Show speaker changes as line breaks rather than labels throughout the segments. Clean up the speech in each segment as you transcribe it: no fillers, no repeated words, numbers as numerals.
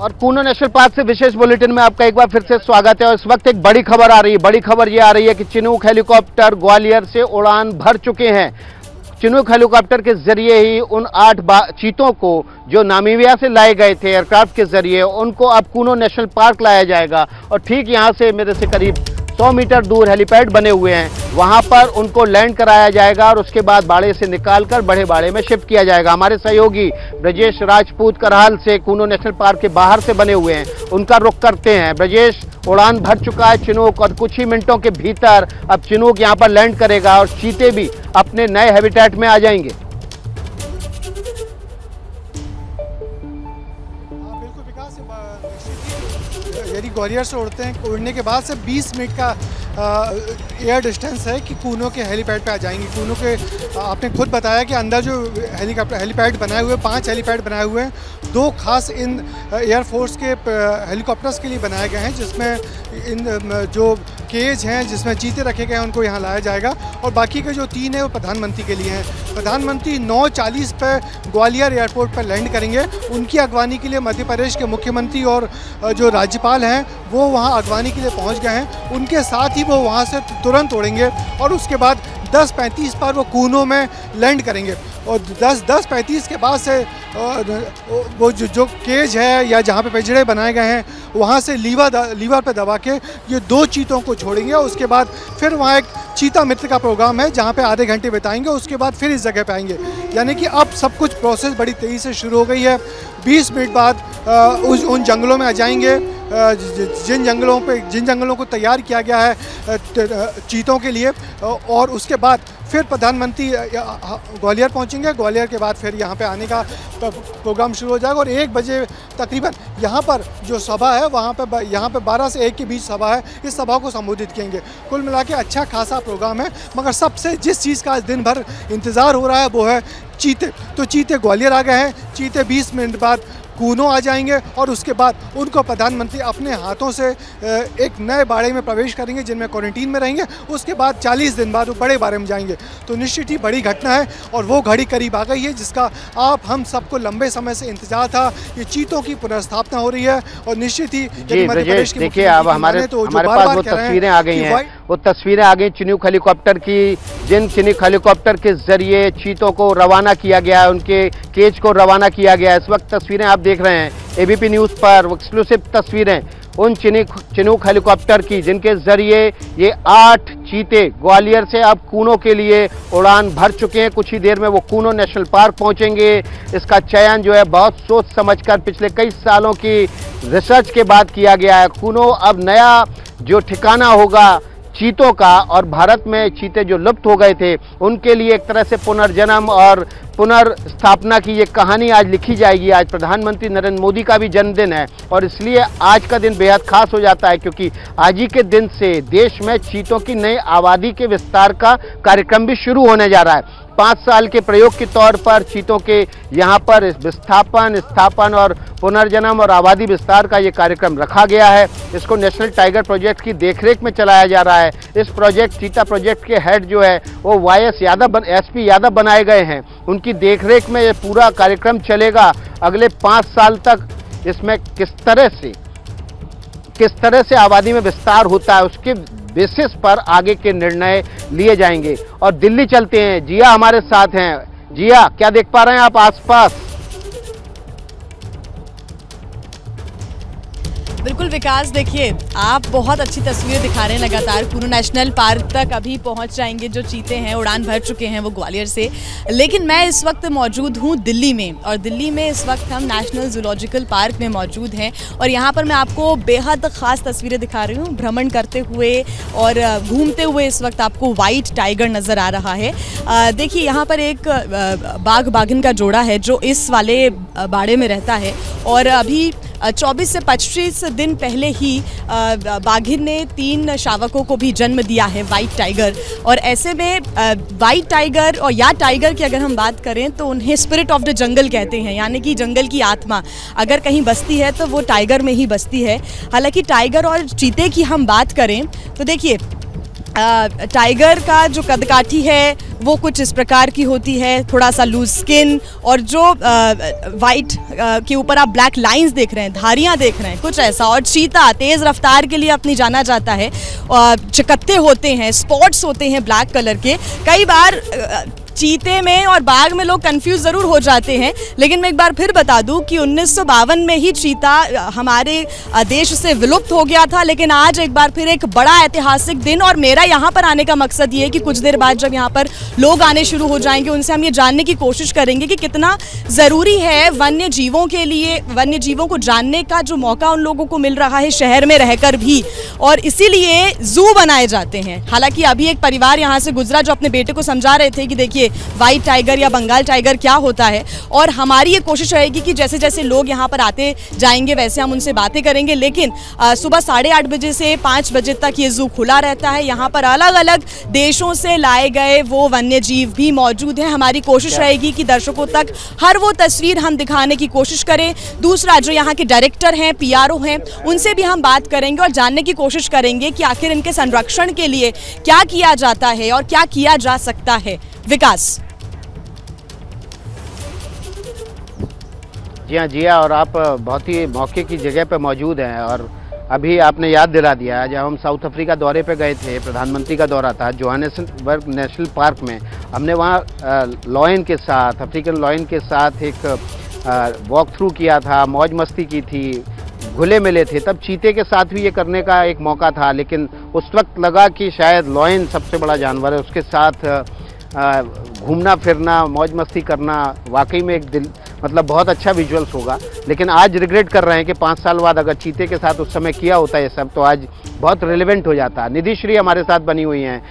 और Kuno national park से विशेष bulletin में आपका एक बार फिर से स्वागत है। और इस वक्त एक बड़ी खबर आ रही है। बड़ी खबर ये आ रही है कि चिनूक हेलीकॉप्टर ग्वालियर से उड़ान भर चुके हैं। चिनूक हेलीकॉप्टर के जरिए ही उन 8 चीतों को जो नामीबिया से लाए गए थे एयरक्राफ्ट के जरिए, उनको अब कूनो नेशनल पार्क लाया जाएगा। और ठीक यहाँ से मेरे से करीब 100 मीटर दूर हेलीपैड बने हुए हैं, वहां पर उनको लैंड कराया जाएगा और उसके बाद बाड़े से निकालकर बड़े बाड़े में शिफ्ट किया जाएगा। हमारे सहयोगी ब्रजेश राजपूत करहाल से कूनो नेशनल पार्क के बाहर से बने हुए हैं, उनका रुख करते हैं। ब्रजेश, उड़ान भर चुका है चिनूक और कुछ ही मिनटों के भीतर अब चिनूक यहां पर लैंड करेगा और चीते भी अपने नए हैबिटेट में आ जाएंगे।
बिल्कुल विकास, यदि ग्वालियर से उड़ने के बाद से 20 मिनट का एयर डिस्टेंस है कि कूनो के हेलीपैड पे आ जाएंगे। कूनो के आपने खुद बताया कि अंदर जो हेलीपैड बनाए हुए 5 हेलीपैड बनाए हुए हैं, 2 खास इन एयरफोर्स के हेलीकॉप्टर्स के लिए बनाए गए हैं, जिसमें इन जो केज हैं जिसमें चीते रखे गए हैं उनको यहाँ लाया जाएगा। और बाकी के जो 3 हैं वो प्रधानमंत्री के लिए हैं। प्रधानमंत्री 9:40 पर ग्वालियर एयरपोर्ट पर लैंड करेंगे। उनकी अगवानी के लिए मध्य प्रदेश के मुख्यमंत्री और जो राज्यपाल हैं वो वहाँ अगवानी के लिए पहुँच गए हैं। उनके साथ ही वो वहाँ से तुरंत उड़ेंगे और उसके बाद 10:35 पर वो कूनो में लैंड करेंगे। और 10:35 के बाद से वो जो केज है या जहाँ पे पिंजरे बनाए गए हैं वहाँ से लीवर पे दबा के ये 2 चीतों को छोड़ेंगे। उसके बाद फिर वहाँ एक चीता मित्र का प्रोग्राम है जहाँ पे आधे घंटे बिताएंगे। उसके बाद फिर इस जगह पे आएंगे। यानी कि अब सब कुछ प्रोसेस बड़ी तेज़ी से शुरू हो गई है। 20 मिनट बाद उन जंगलों में आ जाएंगे जिन जंगलों को तैयार किया गया है चीतों के लिए। और उसके बाद फिर प्रधानमंत्री ग्वालियर पहुंचेंगे। ग्वालियर के बाद फिर यहाँ पे आने का प्रोग्राम शुरू हो जाएगा। और 1 बजे तकरीबन यहाँ पर जो सभा है यहाँ पे 12 से 1 के बीच सभा है, इस सभा को संबोधित करेंगे। कुल मिला के अच्छा खासा प्रोग्राम है। मगर सबसे जिस चीज़ का आज दिन भर इंतज़ार हो रहा है वो है चीते। तो चीते ग्वालियर आ गए हैं। चीते 20 मिनट बाद कूनो आ जाएंगे और उसके बाद उनको प्रधानमंत्री अपने हाथों से एक नए बाड़े में प्रवेश करेंगे जिनमें क्वारंटीन में रहेंगे। उसके बाद 40 दिन बाद वो बड़े बाड़े में जाएंगे। तो निश्चित ही बड़ी घटना है और वो घड़ी करीब आ गई है जिसका हम सबको लंबे समय से इंतजार था। ये चीतों की पुनर्स्थापना हो रही है और निश्चित ही मध्य प्रदेश की
देखिए अब हमारे पास वो तस्वीरें आ गई हैं। वो तस्वीरें आ गई चिनूक हेलीकॉप्टर की, जिन चिनूक हेलीकॉप्टर के जरिए चीतों को रवाना किया गया है, उनके केज को रवाना किया गया है। इस वक्त तस्वीरें आप देख रहे हैं एबीपी न्यूज़ पर, एक्सक्लूसिव तस्वीरें उन चिनूक हेलीकॉप्टर की जिनके जरिए ये 8 चीते ग्वालियर से अब कूनो के लिए उड़ान भर चुके हैं। कुछ ही देर में वो कूनो नेशनल पार्क पहुंचेंगे। इसका चयन जो है बहुत सोच समझकर पिछले कई सालों की रिसर्च के बाद किया गया है। कूनो अब नया जो ठिकाना होगा चीतों का, और भारत में चीते जो लुप्त हो गए थे उनके लिए एक तरह से पुनर्जन्म और पुनर्स्थापना की ये कहानी आज लिखी जाएगी। आज प्रधानमंत्री नरेंद्र मोदी का भी जन्मदिन है और इसलिए आज का दिन बेहद खास हो जाता है, क्योंकि आज ही के दिन से देश में चीतों की नई आबादी के विस्तार का कार्यक्रम भी शुरू होने जा रहा है। 5 साल के प्रयोग के तौर पर चीतों के यहाँ पर स्थापन और पुनर्जन्म और आबादी विस्तार का ये कार्यक्रम रखा गया है। इसको नेशनल टाइगर प्रोजेक्ट की देखरेख में चलाया जा रहा है। इस चीता प्रोजेक्ट के हेड जो है वो SP यादव बनाए गए हैं। उनकी देखरेख में ये पूरा कार्यक्रम चलेगा अगले 5 साल तक। इसमें किस तरह से आबादी में विस्तार होता है उसके बेसिस पर आगे के निर्णय लिए जाएंगे। और दिल्ली चलते हैं, जिया हमारे साथ हैं। जिया, क्या देख पा रहे हैं आप आसपास?
बिल्कुल विकास, देखिए आप बहुत अच्छी तस्वीर दिखा रहे हैं लगातार। कूनो नेशनल पार्क तक अभी पहुंच जाएंगे जो चीते हैं, उड़ान भर चुके हैं वो ग्वालियर से। लेकिन मैं इस वक्त मौजूद हूं दिल्ली में, और दिल्ली में इस वक्त हम नेशनल जूलॉजिकल पार्क में मौजूद हैं। और यहां पर मैं आपको बेहद ख़ास तस्वीरें दिखा रही हूं। भ्रमण करते हुए और घूमते हुए इस वक्त आपको वाइट टाइगर नज़र आ रहा है। देखिए यहाँ पर एक बाघ बाघिन का जोड़ा है जो इस वाले बाड़े में रहता है। और अभी 24 से 25 दिन पहले ही बाघिन ने 3 शावकों को भी जन्म दिया है, वाइट टाइगर। और ऐसे में वाइट टाइगर और या टाइगर की अगर हम बात करें तो उन्हें स्पिरिट ऑफ द जंगल कहते हैं, यानी कि जंगल की आत्मा अगर कहीं बसती है तो वो टाइगर में ही बसती है। हालांकि टाइगर और चीते की हम बात करें तो देखिए टाइगर का जो कदकाठी है वो कुछ इस प्रकार की होती है, थोड़ा सा लूज स्किन, और जो वाइट के ऊपर आप ब्लैक लाइंस देख रहे हैं, धारियां देख रहे हैं, कुछ ऐसा। और चीता तेज रफ्तार के लिए अपनी जाना जाता है, चकत्ते होते हैं, स्पॉट्स होते हैं ब्लैक कलर के। कई बार चीते में और बाघ में लोग कंफ्यूज ज़रूर हो जाते हैं, लेकिन मैं एक बार फिर बता दूं कि 1952 में ही चीता हमारे देश से विलुप्त हो गया था। लेकिन आज एक बार फिर एक बड़ा ऐतिहासिक दिन, और मेरा यहाँ पर आने का मकसद ये है कि कुछ देर बाद जब यहाँ पर लोग आने शुरू हो जाएंगे, उनसे हम ये जानने की कोशिश करेंगे कि कितना ज़रूरी है वन्य जीवों के लिए, वन्य जीवों को जानने का जो मौका उन लोगों को मिल रहा है शहर में रहकर भी, और इसीलिए जू बनाए जाते हैं। हालांकि अभी एक परिवार यहाँ से गुजरा जो अपने बेटे को समझा रहे थे कि देखिए व्हाइट टाइगर या बंगाल टाइगर क्या होता है, और हमारी ये कोशिश रहेगी कि जैसे जैसे लोग यहाँ पर आते जाएंगे वैसे हम उनसे बातें करेंगे। लेकिन सुबह 8:30 बजे से 5 बजे तक ये जू खुला रहता है। यहाँ पर अलग अलग देशों से लाए गए वो वन्य जीव भी मौजूद हैं। हमारी कोशिश रहेगी कि दर्शकों तक हर वो तस्वीर हम दिखाने की कोशिश करें। दूसरा, जो यहाँ के डायरेक्टर हैं, PRO हैं, उनसे भी हम बात करेंगे और जानने की कोशिश करेंगे कि आखिर इनके संरक्षण के लिए क्या किया जाता है और क्या किया जा सकता है। विकास।
जी हाँ, और आप बहुत ही मौके की जगह पे मौजूद हैं। और अभी आपने याद दिला दिया, जब हम साउथ अफ्रीका दौरे पे गए थे, प्रधानमंत्री का दौरा था जोहानिसबर्ग नेशनल पार्क में, हमने वहाँ लॉयन के साथ, अफ्रीकन लॉयन के साथ एक वॉक थ्रू किया था, मौज मस्ती की थी, घुले मिले थे। तब चीते के साथ भी ये करने का एक मौका था, लेकिन उस वक्त लगा कि शायद लॉयन सबसे बड़ा जानवर है, उसके साथ घूमना फिरना, मौज मस्ती करना वाकई में एक दिल मतलब बहुत अच्छा विजुअल्स होगा। लेकिन आज रिग्रेट कर रहे हैं कि 5 साल बाद अगर चीते के साथ उस समय किया होता ये सब, तो आज बहुत रिलेवेंट हो जाता। निधि श्री हमारे साथ बनी हुई हैं,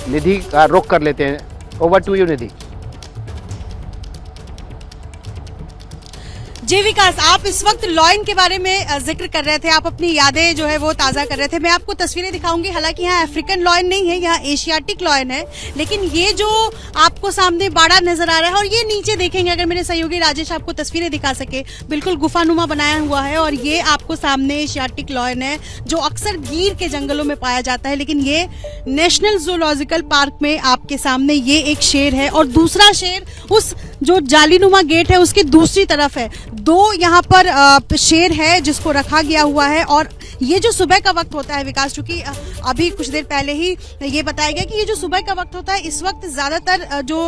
निधि का रुख कर लेते हैं। ओवर टू यू निधि।
जी विकास, आप इस वक्त लॉयन के बारे में जिक्र कर रहे थे, आप अपनी यादें जो है वो ताज़ा कर रहे थे। मैं आपको तस्वीरें दिखाऊंगी। हालांकि यहाँ अफ्रीकन लॉयन नहीं है, यहाँ एशियाटिक लॉयन है। लेकिन ये जो आपको सामने बाड़ा नजर आ रहा है, और ये नीचे देखेंगे, अगर मेरे सहयोगी राजेश आपको तस्वीरें दिखा सके, बिल्कुल गुफानुमा बनाया हुआ है। और ये आपको सामने एशियाटिक लॉयन है जो अक्सर गिर के जंगलों में पाया जाता है, लेकिन ये नेशनल जूलॉजिकल पार्क में आपके सामने ये एक शेर है, और दूसरा शेर उस जो जालीनुमा गेट है उसकी दूसरी तरफ है। 2 यहाँ पर शेर है जिसको रखा गया हुआ है। और ये जो सुबह का वक्त होता है विकास, चूंकि अभी कुछ देर पहले ही ये बताया गया कि ये जो सुबह का वक्त होता है, इस वक्त ज्यादातर जो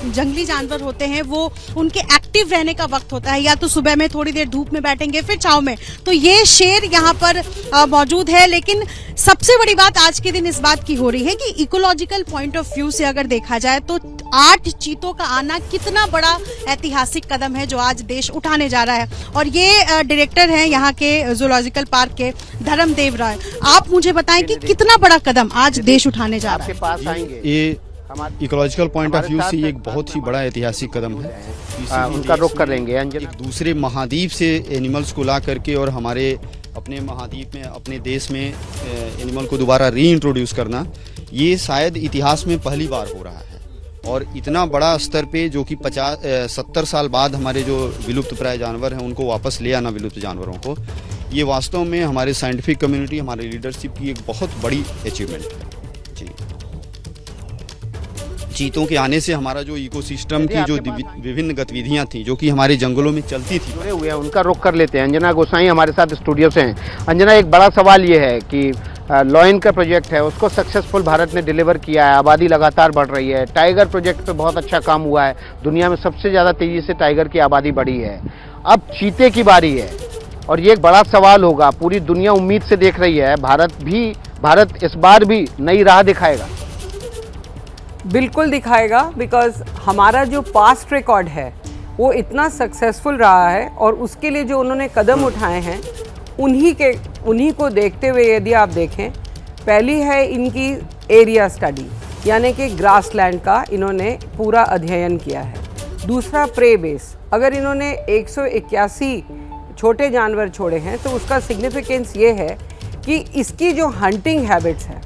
जंगली जानवर होते हैं वो उनके एक्टिव रहने का वक्त होता है। या तो सुबह में थोड़ी देर धूप में बैठेंगे, फिर छांव में। तो ये शेर यहाँ पर मौजूद है। लेकिन सबसे बड़ी बात आज के दिन इस बात की हो रही है कि इकोलॉजिकल पॉइंट ऑफ व्यू से अगर देखा जाए तो 8 चीतों का आना कितना बड़ा ऐतिहासिक कदम है जो आज देश उठाने जा रहा है। और ये डायरेक्टर हैं यहाँ के जूलॉजिकल पार्क के, धर्मदेव राय। आप मुझे बताएं कि कितना बड़ा कदम आज देश उठाने जा रहा है।
पास आएंगे।
ये इकोलॉजिकल पॉइंट ऑफ व्यू से ये एक बहुत ही बड़ा ऐतिहासिक कदम है।
उनका रुख कर लेंगे।
एक दूसरे महाद्वीप से एनिमल्स को ला करके और हमारे अपने महाद्वीप में, अपने देश में एनिमल को दोबारा रीइंट्रोड्यूस करना, ये शायद इतिहास में पहली बार हो रहा है। और इतना बड़ा स्तर पे, जो कि 70 साल बाद हमारे जो विलुप्त प्राय जानवर हैं उनको वापस ले आना, विलुप्त जानवरों को, ये वास्तव में हमारे साइंटिफिक कम्युनिटी, हमारे लीडरशिप की एक बहुत बड़ी अचीवमेंट है। जी, चीतों के आने से हमारा जो इकोसिस्टम की जो विभिन्न गतिविधियां थी जो कि हमारे जंगलों में चलती थी,
जुड़े हुए हैं, उनका रुख कर लेते हैं। अंजना गोसाई हमारे साथ स्टूडियो से हैं। अंजना, एक बड़ा सवाल ये है कि लॉयन का प्रोजेक्ट है, उसको सक्सेसफुल भारत ने डिलीवर किया है, आबादी लगातार बढ़ रही है। टाइगर प्रोजेक्ट पे बहुत अच्छा काम हुआ है, दुनिया में सबसे ज़्यादा तेज़ी से टाइगर की आबादी बढ़ी है। अब चीते की बारी है, और ये एक बड़ा सवाल होगा, पूरी दुनिया उम्मीद से देख रही है। भारत इस बार भी नई राह दिखाएगा।
बिल्कुल दिखाएगा, बिकॉज हमारा जो पास्ट रिकॉर्ड है वो इतना सक्सेसफुल रहा है, और उसके लिए जो उन्होंने कदम उठाए हैं उन्हीं को देखते हुए यदि आप देखें, पहली है इनकी एरिया स्टडी, यानी कि ग्रासलैंड का इन्होंने पूरा अध्ययन किया है। दूसरा प्रे बेस, अगर इन्होंने 181 छोटे जानवर छोड़े हैं तो उसका सिग्निफिकेंस ये है कि इसकी जो हंटिंग हैबिट्स है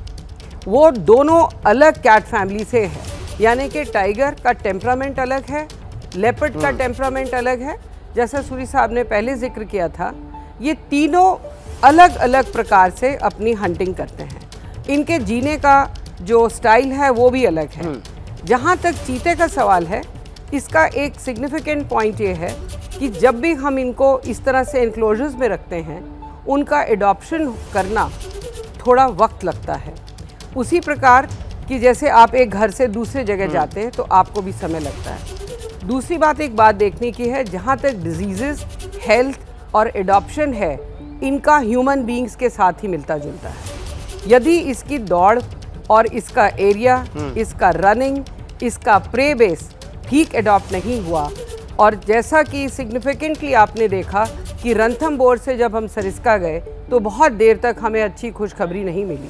वो दोनों अलग कैट फैमिली से है, यानी कि टाइगर का टेम्परामेंट अलग है, लेपर्ड का टेम्परामेंट अलग है। जैसा सूरी साहब ने पहले जिक्र किया था, ये तीनों अलग अलग प्रकार से अपनी हंटिंग करते हैं। इनके जीने का जो स्टाइल है वो भी अलग है। जहाँ तक चीते का सवाल है, इसका एक सिग्निफिकेंट पॉइंट ये है कि जब भी हम इनको इस तरह से इनक्लोजर्स में रखते हैं, उनका एडॉप्शन करना थोड़ा वक्त लगता है। उसी प्रकार कि जैसे आप एक घर से दूसरे जगह जाते हैं तो आपको भी समय लगता है। दूसरी बात, एक बात देखने की है, जहाँ तक डिजीज़ेस, हेल्थ और एडॉप्शन है, इनका ह्यूमन बींग्स के साथ ही मिलता जुलता है। यदि इसकी दौड़ और इसका एरिया, इसका रनिंग, इसका प्रे बेस ठीक एडॉप्ट नहीं हुआ, और जैसा कि सिग्निफिकेंटली आपने देखा कि रणथंभौर से जब हम सरिस्का गए तो बहुत देर तक हमें अच्छी खुशखबरी नहीं मिली।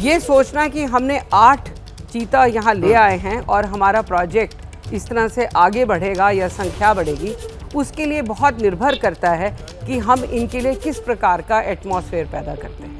ये सोचना कि हमने 8 चीता यहाँ ले आए हैं और हमारा प्रोजेक्ट इस तरह से आगे बढ़ेगा या संख्या बढ़ेगी, उसके लिए बहुत निर्भर करता है कि हम इनके लिए किस प्रकार का एटमॉस्फेयर पैदा करते हैं।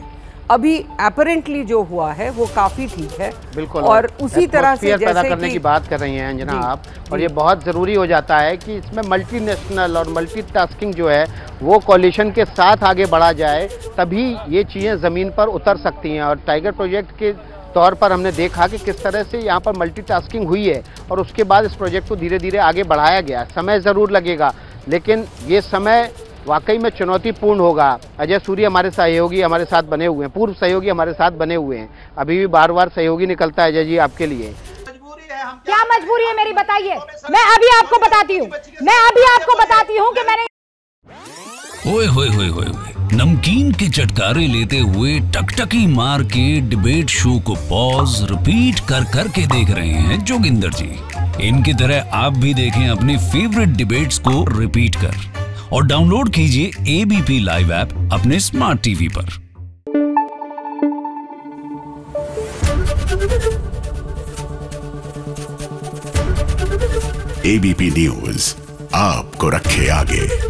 अभी अपरेंटली जो हुआ है वो काफ़ी ठीक है।
बिल्कुल,
और उसी तरह से जैसे
पैदा करने की बात कर रही हैं अंजना आप, और ये बहुत ज़रूरी हो जाता है कि इसमें मल्टीनेशनल और मल्टीटास्किंग जो है वो कोलिशन के साथ आगे बढ़ा जाए, तभी ये चीज़ें ज़मीन पर उतर सकती हैं। और टाइगर प्रोजेक्ट के तौर पर हमने देखा कि किस तरह से यहाँ पर मल्टीटास्किंग हुई है और उसके बाद इस प्रोजेक्ट को धीरे धीरे आगे बढ़ाया गया। समय ज़रूर लगेगा, लेकिन ये समय वाकई में चुनौतीपूर्ण होगा। अजय सूर्य हमारे सहयोगी हमारे साथ बने हुए हैं, पूर्व सहयोगी हमारे साथ बने हुए हैं, अभी भी बार बार सहयोगी निकलता है। अजय जी, आपके लिए
क्या मजबूरी है मेरी, बताइए। मैं अभी आपको बताती हूँ कि मैंने
ओए होए होए होए नमकीन के चटकारे लेते हुए टकटकी मार के डिबेट शो को पॉज रिपीट कर करके देख रहे हैं जोगिंदर जी। इनकी तरह आप भी देखें अपने फेवरेट डिबेट्स को रिपीट कर, और डाउनलोड कीजिए एबीपी लाइव ऐप अपने स्मार्ट टीवी पर।
एबीपी न्यूज आपको रखे आगे।